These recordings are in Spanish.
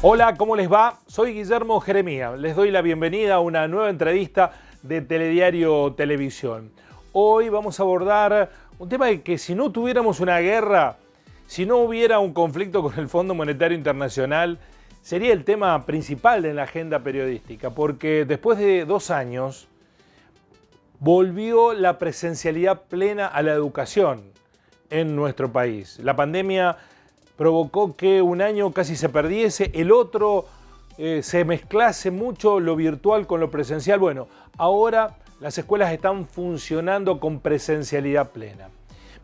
Hola, ¿cómo les va? Soy Guillermo Jeremía. Les doy la bienvenida a una nueva entrevista de Telediario Televisión. Hoy vamos a abordar un tema de que si no tuviéramos una guerra, si no hubiera un conflicto con el Fondo Monetario Internacional, sería el tema principal en la agenda periodística, porque después de 2 años volvió la presencialidad plena a la educación en nuestro país. La pandemia provocó que un año casi se perdiese, el otro se mezclase mucho lo virtual con lo presencial. Bueno, ahora las escuelas están funcionando con presencialidad plena.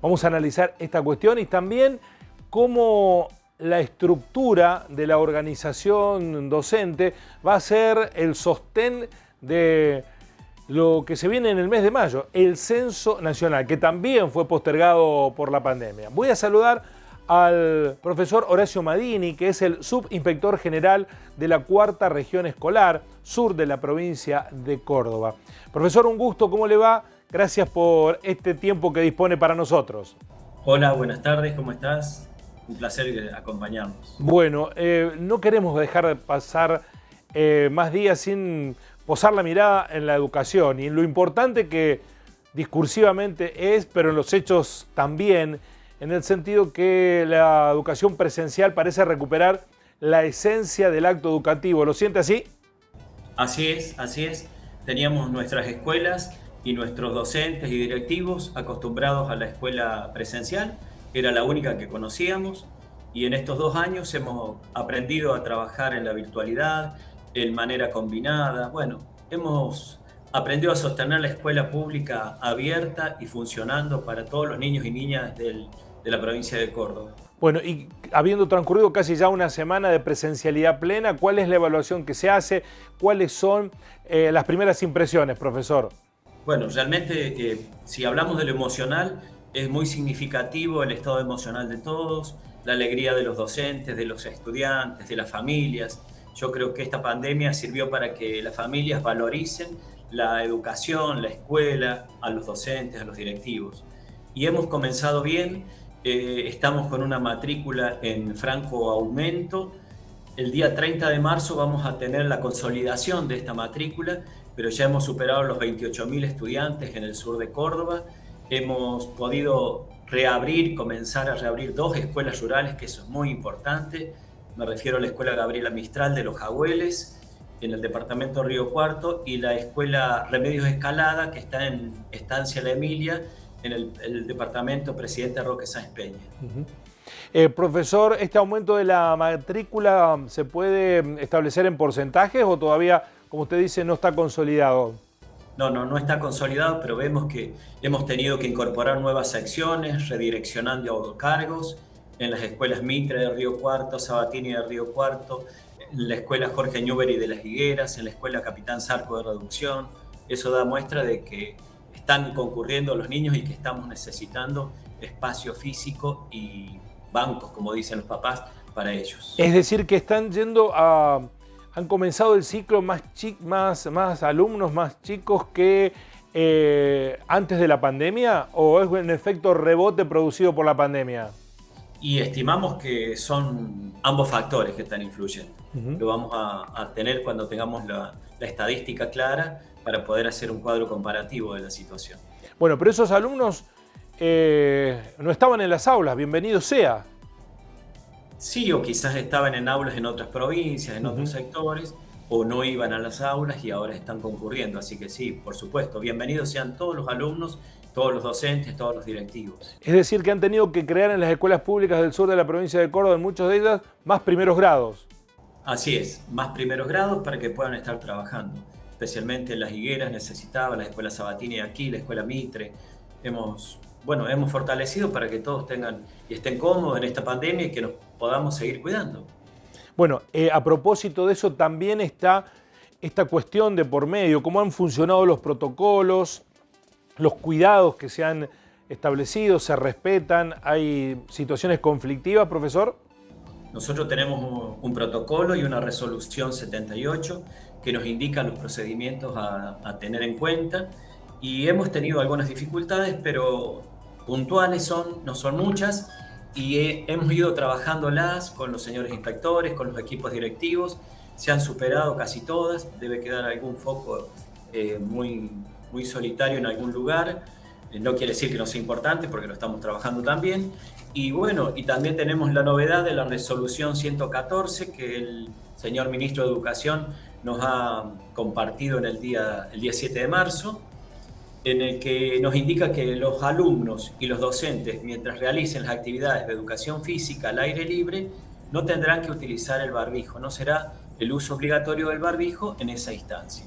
Vamos a analizar esta cuestión y también cómo la estructura de la organización docente va a ser el sostén de lo que se viene en el mes de mayo, el Censo Nacional, que también fue postergado por la pandemia. Voy a saludar al profesor Horacio Madini, que es el subinspector general de la 4ª Región Escolar Sur de la provincia de Córdoba. Profesor, un gusto, ¿cómo le va? Gracias por este tiempo que dispone para nosotros. Hola, buenas tardes, ¿cómo estás? Un placer acompañarnos. Bueno, no queremos dejar de pasar más días sin posar la mirada en la educación y en lo importante que discursivamente es, pero en los hechos también, en el sentido que la educación presencial parece recuperar la esencia del acto educativo. ¿Lo siente así? Así es, así es. Teníamos nuestras escuelas y nuestros docentes y directivos acostumbrados a la escuela presencial, era la única que conocíamos, y en estos 2 años hemos aprendido a trabajar en la virtualidad, en manera combinada. Bueno, hemos aprendido a sostener la escuela pública abierta y funcionando para todos los niños y niñas de la provincia de Córdoba. Bueno, y habiendo transcurrido casi ya una semana de presencialidad plena, ¿cuál es la evaluación que se hace? ¿Cuáles son las primeras impresiones, profesor? Bueno, realmente si hablamos de lo emocional, es muy significativo el estado emocional de todos, la alegría de los docentes, de los estudiantes, de las familias. Yo creo que esta pandemia sirvió para que las familias valoricen la educación, la escuela, a los docentes, a los directivos. Y hemos comenzado bien, estamos con una matrícula en franco aumento. El día 30 de marzo vamos a tener la consolidación de esta matrícula, pero ya hemos superado los 28.000 estudiantes en el sur de Córdoba. Hemos podido comenzar a reabrir 2 escuelas rurales, que eso es muy importante. Me refiero a la Escuela Gabriela Mistral de Los Jagüeles, en el departamento Río Cuarto, y la Escuela Remedios Escalada, que está en Estancia La Emilia, en el departamento Presidente Roque Sáenz Peña. Profesor, ¿este aumento de la matrícula se puede establecer en porcentajes o todavía, como usted dice, no está consolidado? No está consolidado, pero vemos que hemos tenido que incorporar nuevas secciones, redireccionando cargos en las escuelas Mitre de Río Cuarto, Sabatini de Río Cuarto, en la escuela Jorge Newbery de Las Higueras, en la escuela Capitán Zarco de Reducción. Eso da muestra de que están concurriendo los niños y que estamos necesitando espacio físico y bancos, como dicen los papás, para ellos. Es decir, que están yendo a... ¿Han comenzado el ciclo más alumnos más chicos que antes de la pandemia o es un efecto rebote producido por la pandemia? Y estimamos que son ambos factores que están influyendo. Lo vamos a tener cuando tengamos la estadística clara para poder hacer un cuadro comparativo de la situación. Bueno, pero esos alumnos no estaban en las aulas, bienvenido sea. Sí, o quizás estaban en aulas en otras provincias, en otros sectores, o no iban a las aulas y ahora están concurriendo. Así que sí, por supuesto, bienvenidos sean todos los alumnos, todos los docentes, todos los directivos. Es decir, que han tenido que crear en las escuelas públicas del sur de la provincia de Córdoba, en muchas de ellas, más primeros grados. Así es, más primeros grados para que puedan estar trabajando. Especialmente en Las Higueras necesitaba, la escuela Sabatini de aquí, la escuela Mitre. Hemos fortalecido para que todos tengan y estén cómodos en esta pandemia y que nos podamos seguir cuidando. Bueno, a propósito de eso también está esta cuestión de por medio, cómo han funcionado los protocolos, los cuidados que se han establecido, se respetan, hay situaciones conflictivas, profesor. Nosotros tenemos un protocolo y una resolución 78 que nos indican los procedimientos a tener en cuenta y hemos tenido algunas dificultades, pero puntuales no son muchas. y hemos ido trabajándolas con los señores inspectores, con los equipos directivos. Se han superado casi todas, debe quedar algún foco muy, muy solitario en algún lugar. No quiere decir que no sea importante, porque lo estamos trabajando también. Y bueno, y también tenemos la novedad de la resolución 114 que el señor ministro de Educación nos ha compartido en el día 7 de marzo, en el que nos indica que los alumnos y los docentes, mientras realicen las actividades de educación física al aire libre, no tendrán que utilizar el barbijo, no será el uso obligatorio del barbijo en esa instancia.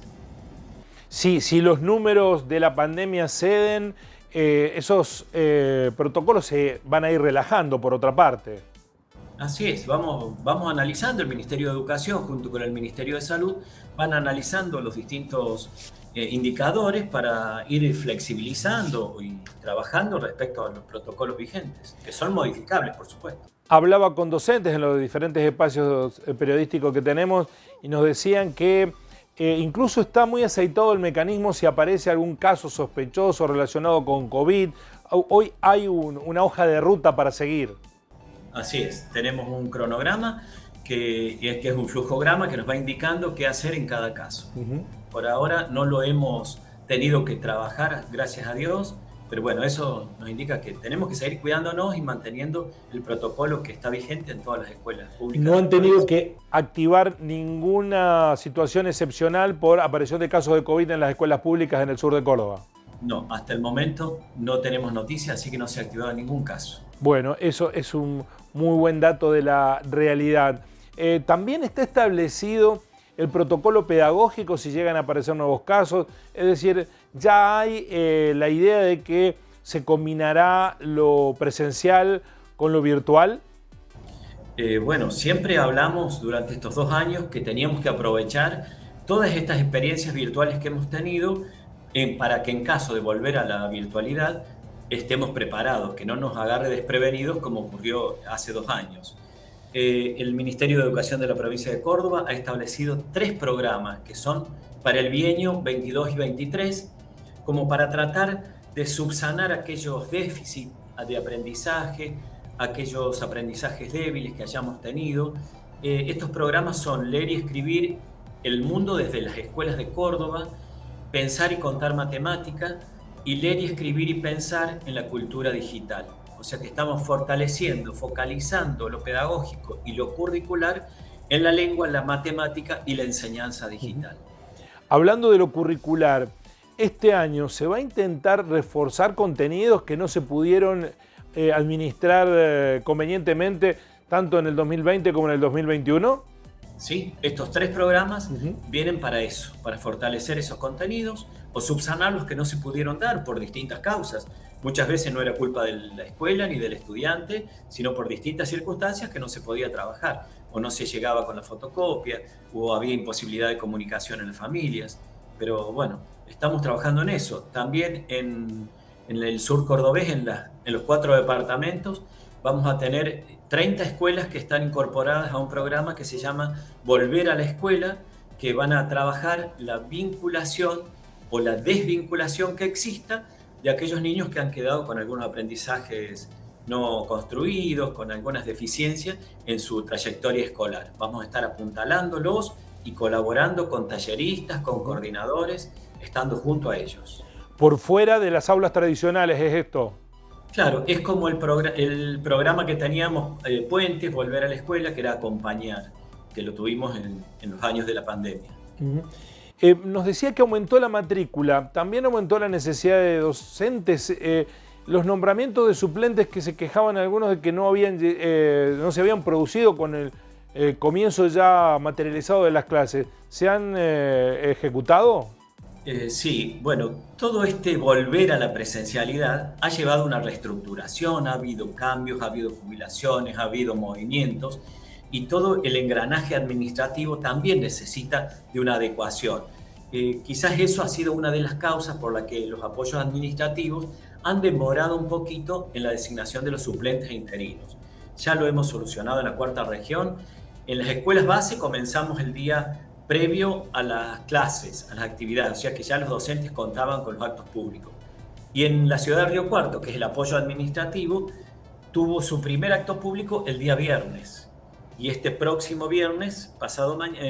Sí, si los números de la pandemia ceden, esos protocolos se van a ir relajando por otra parte. Así es, vamos analizando, el Ministerio de Educación junto con el Ministerio de Salud van analizando los distintos indicadores para ir flexibilizando y trabajando respecto a los protocolos vigentes, que son modificables, por supuesto. Hablaba con docentes en los diferentes espacios periodísticos que tenemos y nos decían que incluso está muy aceitado el mecanismo si aparece algún caso sospechoso relacionado con COVID. Hoy hay una hoja de ruta para seguir. Así es, tenemos un cronograma que es un flujograma que nos va indicando qué hacer en cada caso. Por ahora no lo hemos tenido que trabajar, gracias a Dios, pero bueno, eso nos indica que tenemos que seguir cuidándonos y manteniendo el protocolo que está vigente en todas las escuelas públicas. No han tenido que activar ninguna situación excepcional por aparición de casos de COVID en las escuelas públicas en el sur de Córdoba. No, hasta el momento no tenemos noticias, así que no se ha activado ningún caso. Bueno, eso es un muy buen dato de la realidad. También está establecido el protocolo pedagógico si llegan a aparecer nuevos casos, es decir, ya hay la idea de que se combinará lo presencial con lo virtual. Bueno, siempre hablamos durante estos 2 años que teníamos que aprovechar todas estas experiencias virtuales que hemos tenido para que en caso de volver a la virtualidad estemos preparados, que no nos agarre desprevenidos como ocurrió hace 2 años. El Ministerio de Educación de la provincia de Córdoba ha establecido 3 programas que son para el bienio 22 y 23, como para tratar de subsanar aquellos déficits de aprendizaje, aquellos aprendizajes débiles que hayamos tenido. Estos programas son Leer y Escribir el mundo desde las escuelas de Córdoba, Pensar y Contar Matemática, y Leer y Escribir y Pensar en la cultura digital. O sea que estamos fortaleciendo, focalizando lo pedagógico y lo curricular en la lengua, la matemática y la enseñanza digital. Hablando de lo curricular, este año se va a intentar reforzar contenidos que no se pudieron administrar convenientemente tanto en el 2020 como en el 2021. Sí, estos 3 programas vienen para eso, para fortalecer esos contenidos o subsanar los que no se pudieron dar por distintas causas. Muchas veces no era culpa de la escuela ni del estudiante, sino por distintas circunstancias que no se podía trabajar, o no se llegaba con la fotocopia, o había imposibilidad de comunicación en las familias. Pero bueno, estamos trabajando en eso. También en el sur cordobés, en los 4 departamentos, vamos a tener 30 escuelas que están incorporadas a un programa que se llama Volver a la Escuela, que van a trabajar la vinculación o la desvinculación que exista de aquellos niños que han quedado con algunos aprendizajes no construidos, con algunas deficiencias en su trayectoria escolar. Vamos a estar apuntalándolos y colaborando con talleristas, con coordinadores, estando junto a ellos. Por fuera de las aulas tradicionales es esto. Claro, es como el programa que teníamos, Puentes, Volver a la Escuela, que era acompañar, que lo tuvimos en los años de la pandemia. Nos decía que aumentó la matrícula, también aumentó la necesidad de docentes, los nombramientos de suplentes que se quejaban algunos de que no se habían producido con el comienzo ya materializado de las clases, ¿se han ejecutado? Sí, bueno, todo este volver a la presencialidad ha llevado a una reestructuración, ha habido cambios, ha habido jubilaciones, ha habido movimientos y todo el engranaje administrativo también necesita de una adecuación. Quizás eso ha sido una de las causas por la que los apoyos administrativos han demorado un poquito en la designación de los suplentes e interinos. Ya lo hemos solucionado en la 4ª región. En las escuelas base comenzamos el día previo a las clases, a las actividades, o sea que ya los docentes contaban con los actos públicos. Y en la ciudad de Río Cuarto, que es el apoyo administrativo, tuvo su primer acto público el día viernes. Y este próximo viernes,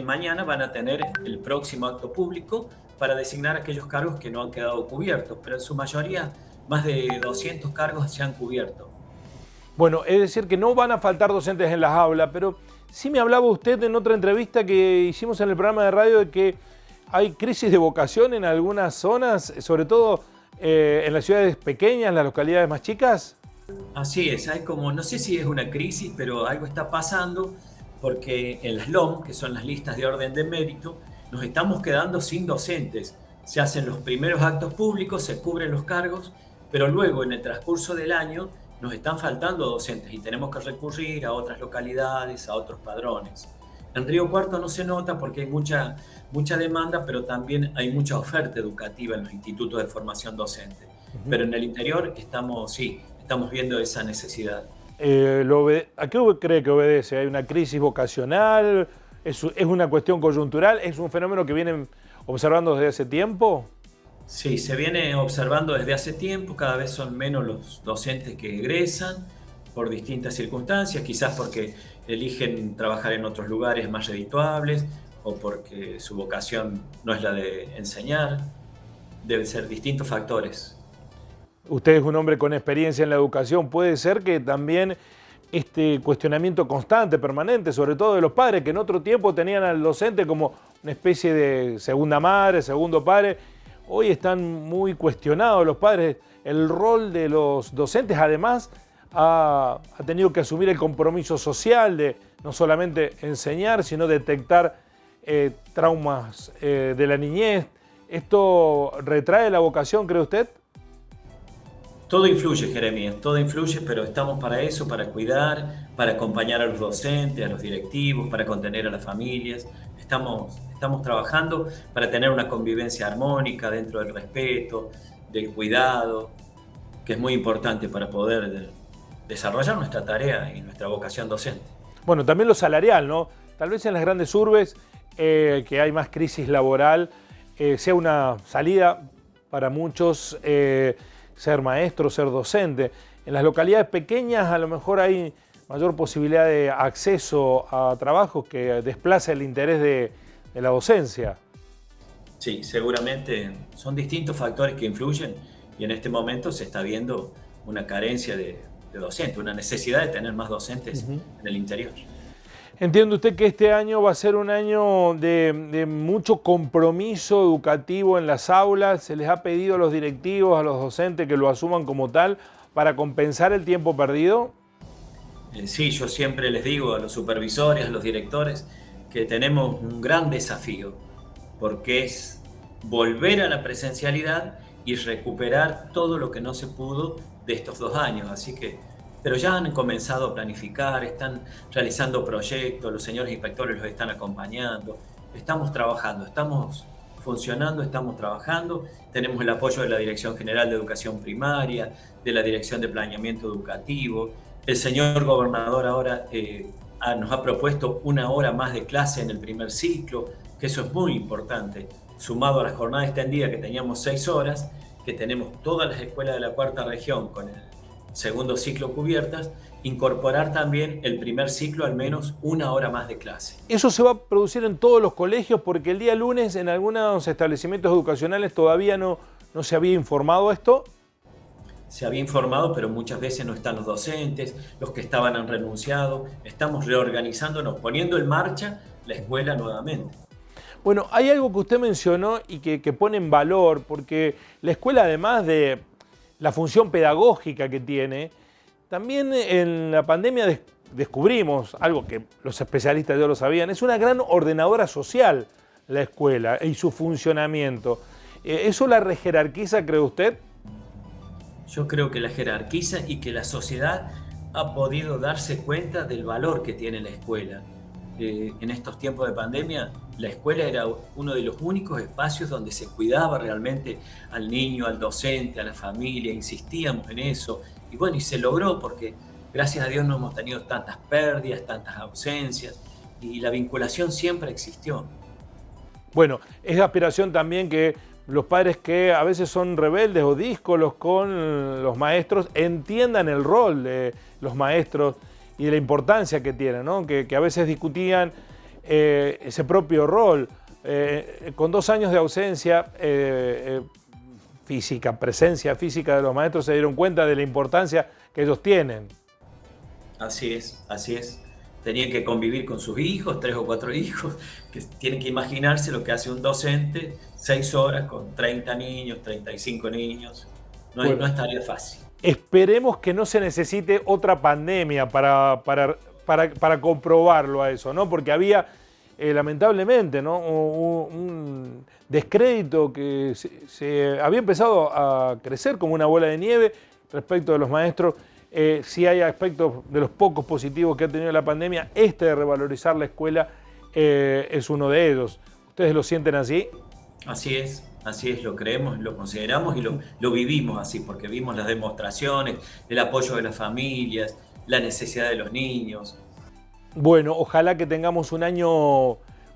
mañana, van a tener el próximo acto público para designar aquellos cargos que no han quedado cubiertos, pero en su mayoría más de 200 cargos se han cubierto. Bueno, es decir que no van a faltar docentes en las aulas, pero sí me hablaba usted en otra entrevista que hicimos en el programa de radio de que hay crisis de vocación en algunas zonas, sobre todo en las ciudades pequeñas, las localidades más chicas. Así es, hay como, no sé si es una crisis, pero algo está pasando porque en las LOM, que son las listas de orden de mérito, nos estamos quedando sin docentes. Se hacen los primeros actos públicos, se cubren los cargos, pero luego en el transcurso del año nos están faltando docentes y tenemos que recurrir a otras localidades, a otros padrones. En Río Cuarto no se nota porque hay mucha demanda, pero también hay mucha oferta educativa en los institutos de formación docente. Pero en el interior estamos viendo esa necesidad. ¿A qué cree que obedece? ¿Hay una crisis vocacional? ¿Es una cuestión coyuntural? ¿Es un fenómeno que vienen observando desde hace tiempo? Sí, se viene observando desde hace tiempo, cada vez son menos los docentes que egresan por distintas circunstancias, quizás porque eligen trabajar en otros lugares más redituables o porque su vocación no es la de enseñar, deben ser distintos factores. Usted es un hombre con experiencia en la educación, puede ser que también este cuestionamiento constante, permanente, sobre todo de los padres, que en otro tiempo tenían al docente como una especie de segunda madre, segundo padre. Hoy están muy cuestionados los padres. El rol de los docentes, además, ha tenido que asumir el compromiso social de no solamente enseñar, sino detectar traumas de la niñez. ¿Esto retrae la vocación, cree usted? Todo influye, Jeremías, todo influye, pero estamos para eso, para cuidar, para acompañar a los docentes, a los directivos, para contener a las familias. Estamos trabajando para tener una convivencia armónica dentro del respeto, del cuidado, que es muy importante para poder desarrollar nuestra tarea y nuestra vocación docente. Bueno, también lo salarial, ¿no? Tal vez en las grandes urbes, que hay más crisis laboral, sea una salida para muchos ser maestro, ser docente. En las localidades pequeñas a lo mejor hay mayor posibilidad de acceso a trabajos que desplaza el interés de la docencia. Sí, seguramente son distintos factores que influyen y en este momento se está viendo una carencia de docentes, una necesidad de tener más docentes en el interior. ¿Entiende usted que este año va a ser un año de mucho compromiso educativo en las aulas? ¿Se les ha pedido a los directivos, a los docentes que lo asuman como tal para compensar el tiempo perdido? Sí, yo siempre les digo a los supervisores, a los directores, que tenemos un gran desafío, porque es volver a la presencialidad y recuperar todo lo que no se pudo de estos 2 años. Así que, pero ya han comenzado a planificar, están realizando proyectos, los señores inspectores los están acompañando, estamos trabajando, estamos funcionando, estamos trabajando, tenemos el apoyo de la Dirección General de Educación Primaria, de la Dirección de Planeamiento Educativo. El señor gobernador ahora nos ha propuesto 1 hora más de clase en el primer ciclo, que eso es muy importante, sumado a la jornada extendida que teníamos 6 horas, que tenemos todas las escuelas de la cuarta región con el segundo ciclo cubiertas, incorporar también el primer ciclo al menos 1 hora más de clase. Eso se va a producir en todos los colegios porque el día lunes en algunos establecimientos educacionales todavía no se había informado esto. Se había informado, pero muchas veces no están los docentes, los que estaban han renunciado. Estamos reorganizándonos, poniendo en marcha la escuela nuevamente. Bueno, hay algo que usted mencionó y que pone en valor, porque la escuela, además de la función pedagógica que tiene, también en la pandemia descubrimos algo que los especialistas ya lo sabían, es una gran ordenadora social la escuela y su funcionamiento. ¿Eso la rejerarquiza, cree usted? Yo creo que la jerarquiza y que la sociedad ha podido darse cuenta del valor que tiene la escuela. En estos tiempos de pandemia, la escuela era uno de los únicos espacios donde se cuidaba realmente al niño, al docente, a la familia, insistíamos en eso. Y bueno, y se logró porque gracias a Dios no hemos tenido tantas pérdidas, tantas ausencias y la vinculación siempre existió. Bueno, es de aspiración también que los padres que a veces son rebeldes o díscolos con los maestros entiendan el rol de los maestros y de la importancia que tienen, ¿no? Que a veces discutían ese propio rol. Con 2 años de ausencia física, presencia física de los maestros, se dieron cuenta de la importancia que ellos tienen. Así es, así es. Tenían que convivir con sus hijos, 3 o 4 hijos, que tienen que imaginarse lo que hace un docente, 6 horas con 30 niños, 35 niños. No es tarea fácil. Esperemos que no se necesite otra pandemia para comprobarlo a eso, ¿no? Porque había, lamentablemente, ¿no? un descrédito que se había empezado a crecer como una bola de nieve respecto de los maestros. Sí hay aspectos de los pocos positivos que ha tenido la pandemia. Este de revalorizar la escuela es uno de ellos. ¿Ustedes lo sienten así? Así es, lo creemos, lo consideramos y lo vivimos así, porque vimos las demostraciones, el apoyo de las familias, la necesidad de los niños. Bueno, ojalá que tengamos un año,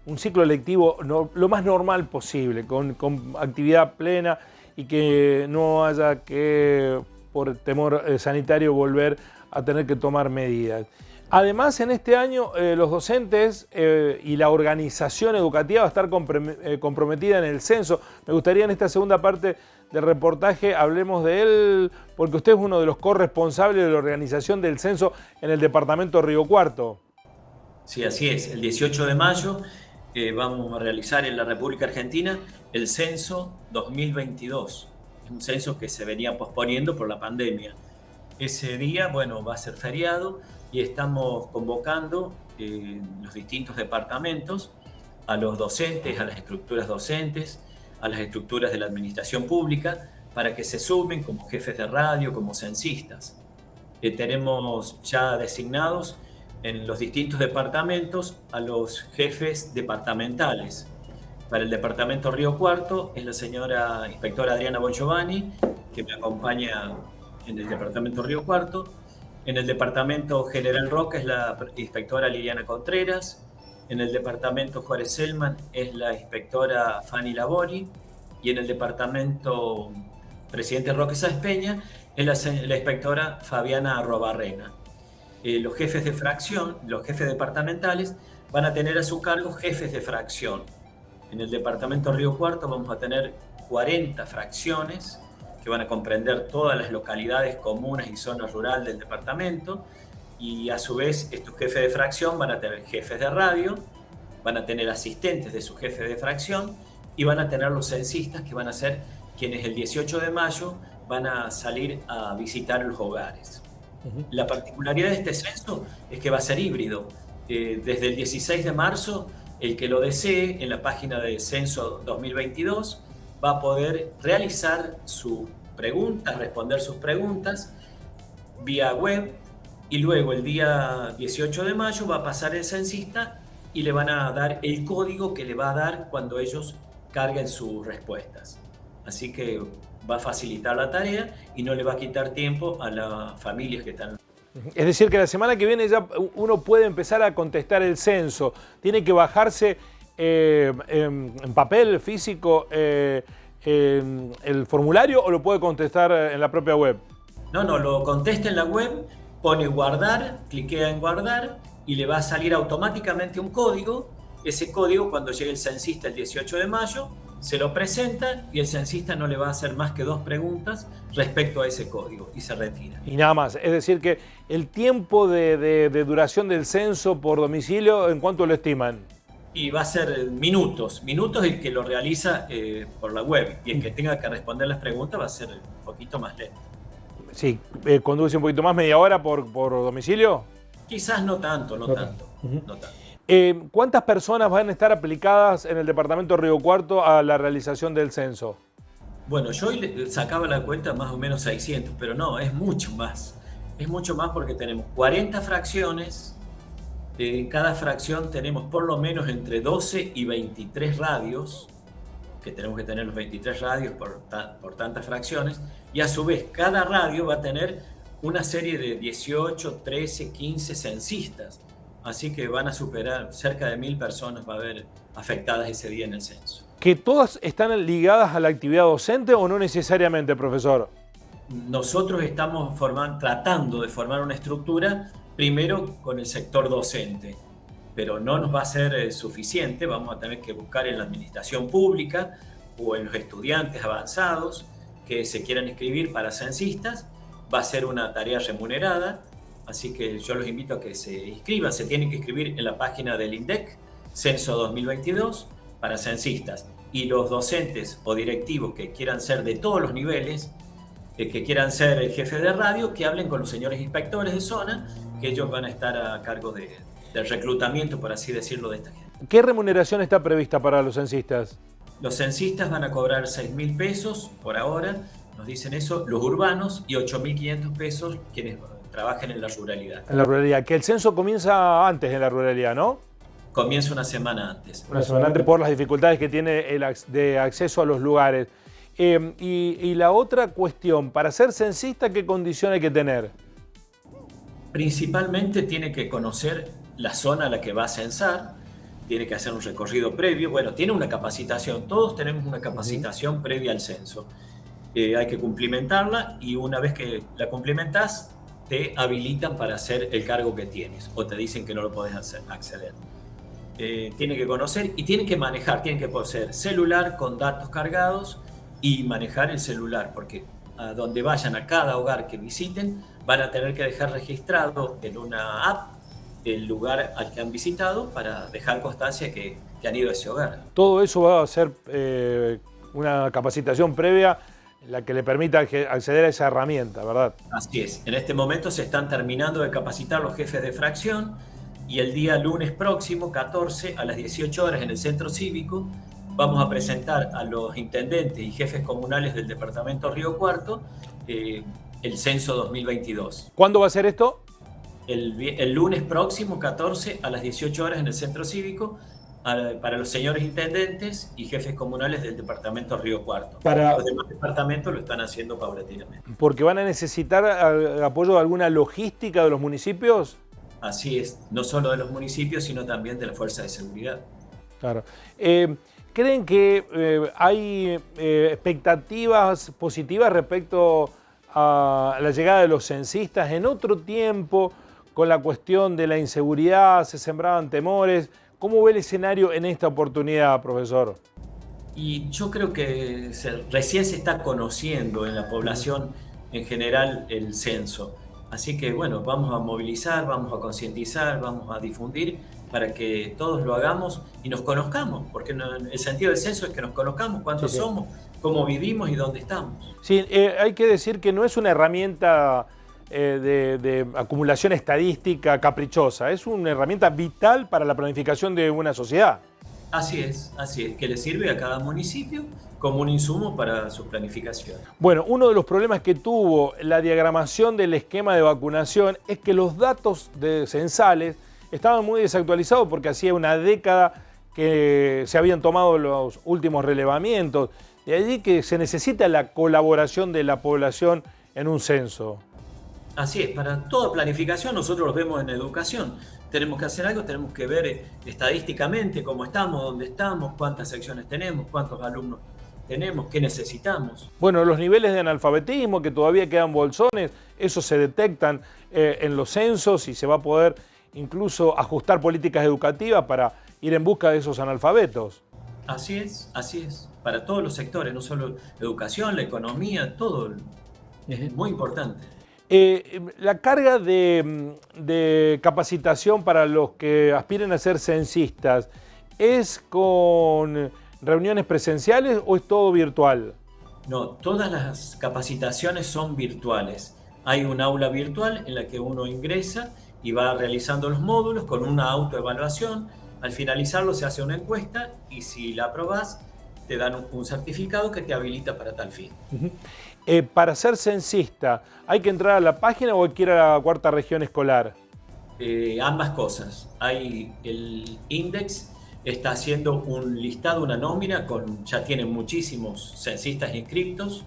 un ciclo lectivo lo más normal posible, con actividad plena y que no haya que, por temor sanitario, volver a tener que tomar medidas. Además, en este año los docentes y la organización educativa va a estar comprometida en el censo. Me gustaría en esta segunda parte del reportaje hablemos de él, porque usted es uno de los corresponsables de la organización del censo en el departamento Río Cuarto. Sí, así es. El 18 de mayo vamos a realizar en la República Argentina el censo 2022. Es un censo que se venía posponiendo por la pandemia. Ese día, bueno, va a ser feriado y estamos convocando en los distintos departamentos a los docentes, a las estructuras docentes, a las estructuras de la administración pública, para que se sumen como jefes de radio, como censistas. Tenemos ya designados en los distintos departamentos a los jefes departamentales. Para el departamento Río Cuarto es la señora inspectora Adriana Bongiovanni, que me acompaña en el departamento Río Cuarto. En el departamento General Roca es la inspectora Liliana Contreras. En el departamento Juárez Selman es la inspectora Fanny Labori. Y en el departamento Presidente Roque Sáenz Peña es la inspectora Fabiana Arrobarrena. Los jefes de fracción, los jefes departamentales, van a tener a su cargo jefes de fracción. En el departamento Río Cuarto vamos a tener 40 fracciones que van a comprender todas las localidades, comunas y zonas rurales del departamento, y a su vez estos jefes de fracción van a tener jefes de radio, van a tener asistentes de sus jefes de fracción y van a tener los censistas, que van a ser quienes el 18 de mayo van a salir a visitar los hogares. La particularidad de este censo es que va a ser híbrido. Desde el 16 de marzo, el que lo desee, en la página de Censo 2022, va a poder realizar sus preguntas, responder sus preguntas vía web, y luego el día 18 de mayo va a pasar el censista y le van a dar el código que le va a dar cuando ellos carguen sus respuestas. Así que va a facilitar la tarea y no le va a quitar tiempo a las familias que están. Es decir, que la semana que viene ya uno puede empezar a contestar el censo. Tiene que bajarse en papel físico el formulario, o lo puede contestar en la propia web. No, lo contesta en la web, pone guardar, cliquea en guardar y le va a salir automáticamente un código. Ese código, cuando llegue el censista el 18 de mayo, se lo presenta y el censista no le va a hacer más que 2 preguntas respecto a ese código y se retira. Y nada más. Es decir, que el tiempo de duración del censo por domicilio, ¿en cuánto lo estiman? Y va a ser minutos el que lo realiza por la web, y el que tenga que responder las preguntas va a ser un poquito más lento. Sí, conduce un poquito más, media hora por domicilio. Quizás no tanto. ¿Cuántas personas van a estar aplicadas en el departamento Río Cuarto a la realización del censo? Bueno, yo sacaba la cuenta más o menos 600, pero no, es mucho más. Es mucho más porque tenemos 40 fracciones. En cada fracción tenemos por lo menos entre 12 y 23 radios, que tenemos que tener los 23 radios por tantas fracciones, y a su vez cada radio va a tener una serie de 18, 13, 15 censistas. Así que van a superar, cerca de 1000 personas va a haber afectadas ese día en el censo. ¿Que todas están ligadas a la actividad docente o no necesariamente, profesor? Nosotros estamos tratando de formar una estructura primero con el sector docente, pero no nos va a ser suficiente. Vamos a tener que buscar en la administración pública o en los estudiantes avanzados que se quieran inscribir para censistas. Va a ser una tarea remunerada, así que yo los invito a que se inscriban. Se tienen que inscribir en la página del INDEC, Censo 2022, para censistas. Y los docentes o directivos que quieran ser de todos los niveles, que quieran ser jefes de radio, que hablen con los señores inspectores de zona, que ellos van a estar a cargo del reclutamiento, por así decirlo, de esta gente. ¿Qué remuneración está prevista para los censistas? Los censistas van a cobrar 6.000 pesos por ahora, nos dicen eso, los urbanos, y 8.500 pesos quienes trabajen en la ruralidad. En la ruralidad, que el censo comienza antes en la ruralidad, ¿no? Comienza una semana antes. Una semana antes por las dificultades que tiene de acceso a los lugares. Y la otra cuestión, para ser censista, ¿qué condición hay que tener? Principalmente tiene que conocer la zona a la que va a censar, tiene que hacer un recorrido previo, bueno, tiene una capacitación, todos tenemos una capacitación previa al censo. Hay que cumplimentarla y una vez que la cumplimentas, te habilitan para hacer el cargo que tienes o te dicen que no lo podés acceder. Tiene que conocer y tiene que manejar, tiene que poseer celular con datos cargados y manejar el celular, porque a donde vayan, a cada hogar que visiten, van a tener que dejar registrado en una app el lugar al que han visitado para dejar constancia que han ido a ese hogar. Todo eso va a ser una capacitación previa la que le permita acceder a esa herramienta, ¿verdad? Así es. En este momento se están terminando de capacitar los jefes de fracción y el día lunes próximo, 14, a las 18 horas en el Centro Cívico, vamos a presentar a los intendentes y jefes comunales del departamento Río Cuarto el censo 2022. ¿Cuándo va a ser esto? El lunes próximo, 14, a las 18 horas en el Centro Cívico, para los señores intendentes y jefes comunales del departamento Río Cuarto. Los demás departamentos lo están haciendo paulatinamente. ¿Porque van a necesitar apoyo de alguna logística de los municipios? Así es, no solo de los municipios, sino también de la Fuerza de Seguridad. Claro. ¿Creen que hay expectativas positivas respecto a la llegada de los censistas? En otro tiempo, con la cuestión de la inseguridad, se sembraban temores. ¿Cómo ve el escenario en esta oportunidad, profesor? Y yo creo que recién se está conociendo en la población en general el censo. Así que bueno, vamos a movilizar, vamos a concientizar, vamos a difundir para que todos lo hagamos y nos conozcamos, porque el sentido del censo es que nos conozcamos, cuántos somos, cómo vivimos y dónde estamos. Sí, hay que decir que no es una herramienta de acumulación estadística caprichosa, es una herramienta vital para la planificación de una sociedad. Así es, que le sirve a cada municipio como un insumo para su planificación. Bueno, uno de los problemas que tuvo la diagramación del esquema de vacunación es que los datos censales estaban muy desactualizados porque hacía una década que se habían tomado los últimos relevamientos. De allí que se necesita la colaboración de la población en un censo. Así es, para toda planificación nosotros los vemos en educación. Tenemos que hacer algo, tenemos que ver estadísticamente cómo estamos, dónde estamos, cuántas secciones tenemos, cuántos alumnos tenemos, qué necesitamos. Bueno, los niveles de analfabetismo que todavía quedan bolsones, eso se detectan en los censos y se va a poder incluso ajustar políticas educativas para ir en busca de esos analfabetos. Así es, para todos los sectores, no solo educación, la economía, todo es muy importante. La carga de capacitación para los que aspiren a ser censistas, ¿es con reuniones presenciales o es todo virtual? No, todas las capacitaciones son virtuales. Hay un aula virtual en la que uno ingresa y va realizando los módulos con una autoevaluación. Al finalizarlo se hace una encuesta y si la aprobás te dan un certificado que te habilita para tal fin. Para ser censista, ¿hay que entrar a la página o hay que ir a la cuarta región escolar? Ambas cosas. Hay el Index, está haciendo un listado, una nómina, ya tienen muchísimos censistas inscriptos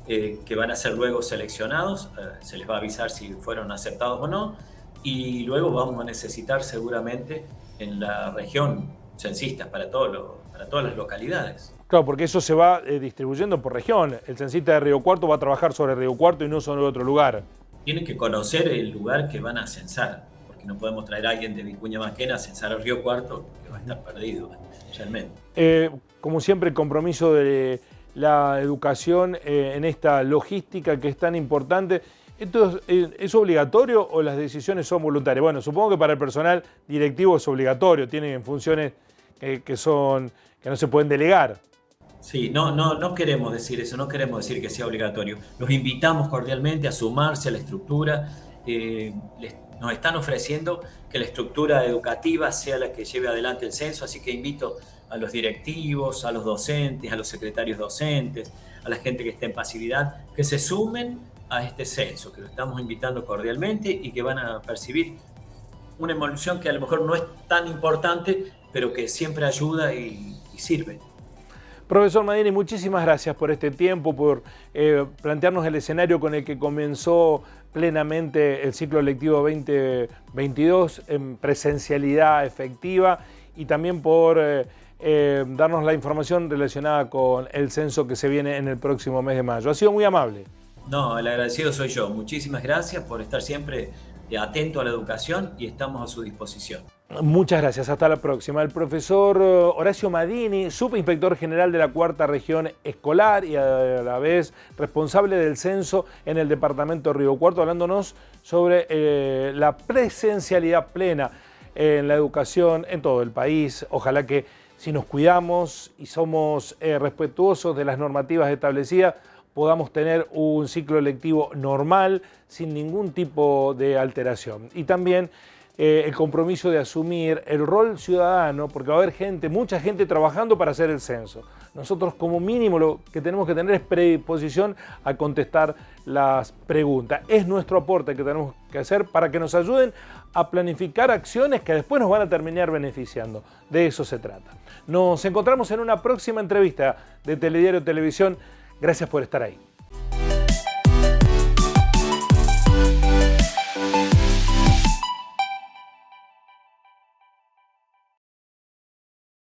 que van a ser luego seleccionados. Se les va a avisar si fueron aceptados o no. Y luego vamos a necesitar seguramente en la región censistas para todos para todas las localidades. Claro, porque eso se va distribuyendo por región. El censista de Río Cuarto va a trabajar sobre Río Cuarto y no sobre otro lugar. Tienen que conocer el lugar que van a censar, porque no podemos traer a alguien de Vicuña Maquena a censar a Río Cuarto, porque va a estar perdido realmente. Como siempre, el compromiso de la educación en esta logística que es tan importante. ¿Esto es obligatorio o las decisiones son voluntarias? Bueno, supongo que para el personal directivo es obligatorio, tienen funciones que no se pueden delegar. Sí, no queremos decir eso, no queremos decir que sea obligatorio. Los invitamos cordialmente a sumarse a la estructura. Nos están ofreciendo que la estructura educativa sea la que lleve adelante el censo, así que invito a los directivos, a los docentes, a los secretarios docentes, a la gente que esté en pasividad, que se sumen a este censo, que lo estamos invitando cordialmente y que van a percibir una evolución que a lo mejor no es tan importante, pero que siempre ayuda y sirve. Profesor Madini, muchísimas gracias por este tiempo, por plantearnos el escenario con el que comenzó plenamente el ciclo lectivo 2022 en presencialidad efectiva y también por darnos la información relacionada con el censo que se viene en el próximo mes de mayo. Ha sido muy amable. No, el agradecido soy yo. Muchísimas gracias por estar siempre atento a la educación y estamos a su disposición. Muchas gracias, hasta la próxima. El profesor Horacio Madini, subinspector general de la 4ª Región Escolar y a la vez responsable del censo en el departamento de Río Cuarto, hablándonos sobre la presencialidad plena en la educación en todo el país. Ojalá que si nos cuidamos y somos respetuosos de las normativas establecidas, podamos tener un ciclo lectivo normal, sin ningún tipo de alteración. Y también el compromiso de asumir el rol ciudadano, porque va a haber mucha gente trabajando para hacer el censo. Nosotros como mínimo lo que tenemos que tener es predisposición a contestar las preguntas. Es nuestro aporte que tenemos que hacer para que nos ayuden a planificar acciones que después nos van a terminar beneficiando. De eso se trata. Nos encontramos en una próxima entrevista de Telediario Televisión. Gracias por estar ahí.